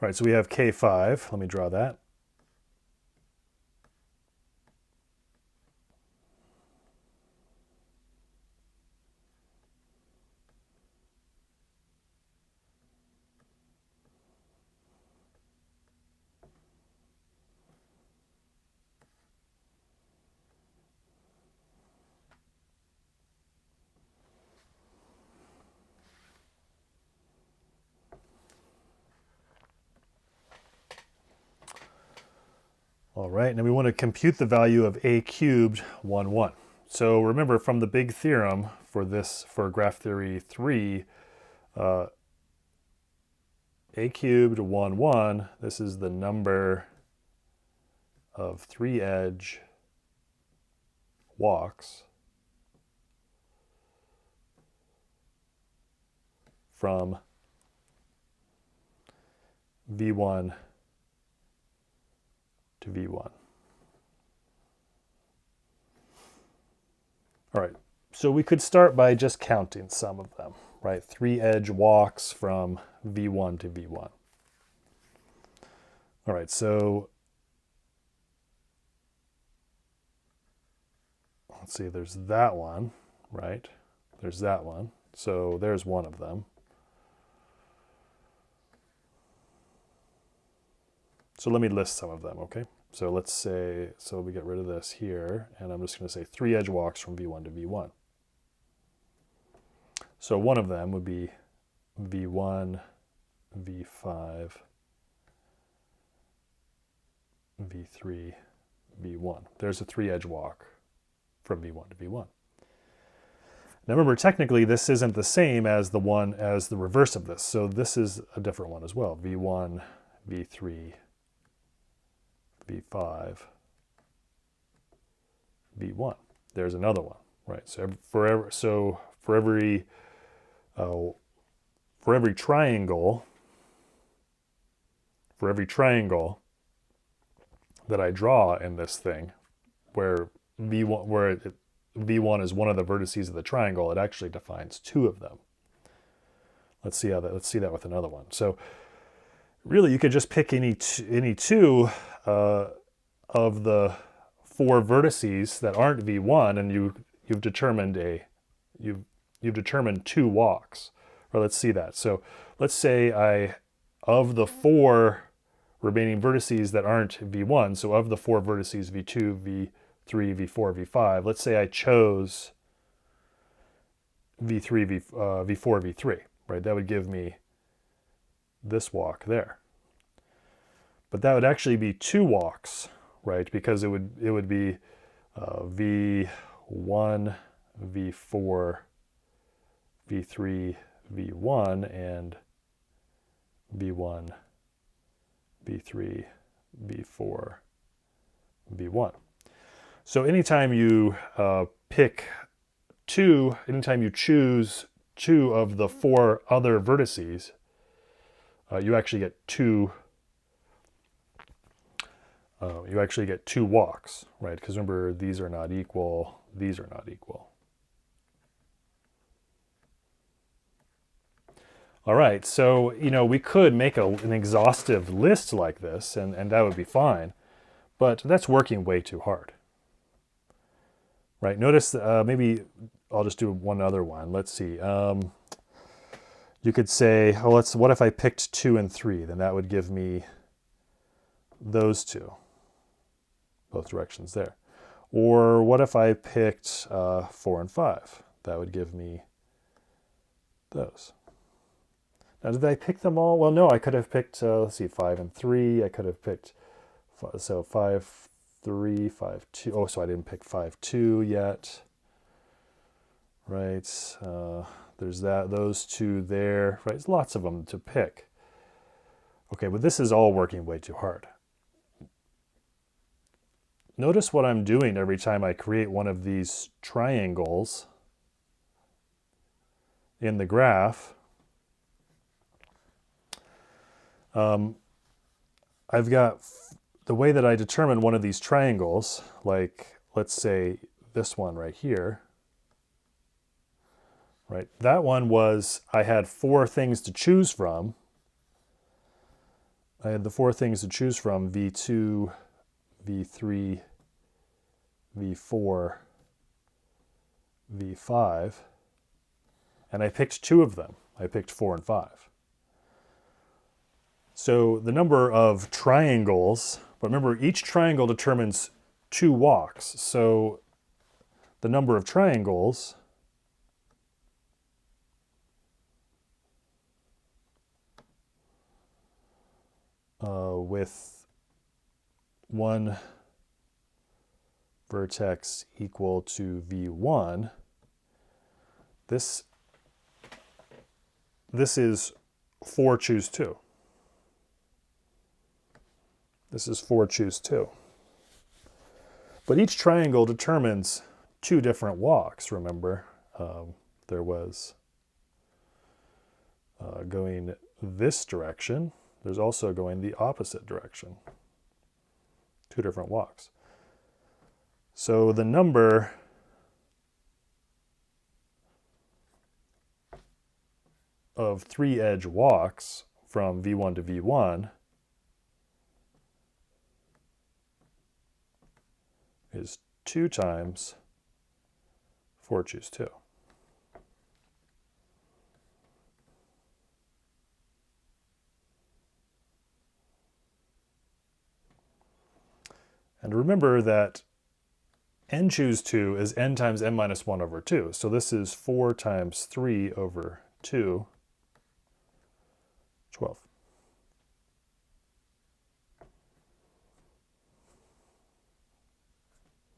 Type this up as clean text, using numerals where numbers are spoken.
All right, so we have K5. Let me draw that. All right, now we want to compute the value of a cubed 1, 1. So remember from the big theorem for this, for graph theory 3, a cubed 1, 1, this is the number of 3-edge walks from V1 to V1. All right, so we could start by just counting some of them, right? 3-edge walks from V1 to V1. All right, so let's see, there's that one, right? There's that one. So there's one of them. So let me list some of them, okay? So let's say, so we get rid of this here, and I'm just going to say 3-edge walks from V1 to V1. So one of them would be V1, V5, V3, V1. There's a 3-edge walk from V1 to V1. Now remember, technically this isn't the same as the reverse of this. So this is a different one as well. V1, V3, V5, V1. There's another one, right? So for every triangle, that I draw in this thing, where V1 is one of the vertices of the triangle, it actually defines 2 of them. Let's see that with another one. So really, you could just pick any 2 of the 4 vertices that aren't V1, and you've determined 2 walks. Or let's see that. So let's say of the 4 remaining vertices that aren't V1, so of the 4 vertices V2, V3, V4, V5, let's say I chose V3, V4, V3, right? That would give me this walk there. But that would actually be 2 walks, right? Because it would be V1, V4, V3, V1, and V1, V3, V4, V1. So anytime you anytime you choose 2 of the 4 other vertices, you actually get 2 walks, right? Because remember, these are not equal, these are not equal. All right, so we could make an exhaustive list like this, and that would be fine, but that's working way too hard, right? Notice maybe I'll just do one other one. Let's see. You could say, oh, what if I picked 2 and 3? Then that would give me those 2, both directions there. Or what if I picked 4 and 5? That would give me those. Now, did I pick them all? Well, no, I could have picked, let's see, 5 and 3. I could have picked, so 5, 3, 5, 2. Oh, so I didn't pick 5, 2 yet. Right, there's those 2 there. Right, there's lots of them to pick. Okay, but this is all working way too hard. Notice what I'm doing every time I create one of these triangles in the graph. I've got the way that I determine one of these triangles, like let's say this one right here, right? That one was, I had 4 things to choose from, I had the four things to choose from: v2, v3, v4, v5, and I picked two of them. I picked 4 and 5. So the number of triangles, but remember each triangle determines 2 walks. So the number of triangles with one vertex equal to v1, this is 4 choose 2. This is 4 choose 2. But each triangle determines 2 different walks, remember. There was going this direction. There's also going the opposite direction. 2 different walks. So the number of 3-edge walks from v1 to v1 is 2 times 4 choose 2. And remember that n choose 2 is n times n minus 1 over 2. So this is 4 times 3 over 2, 12.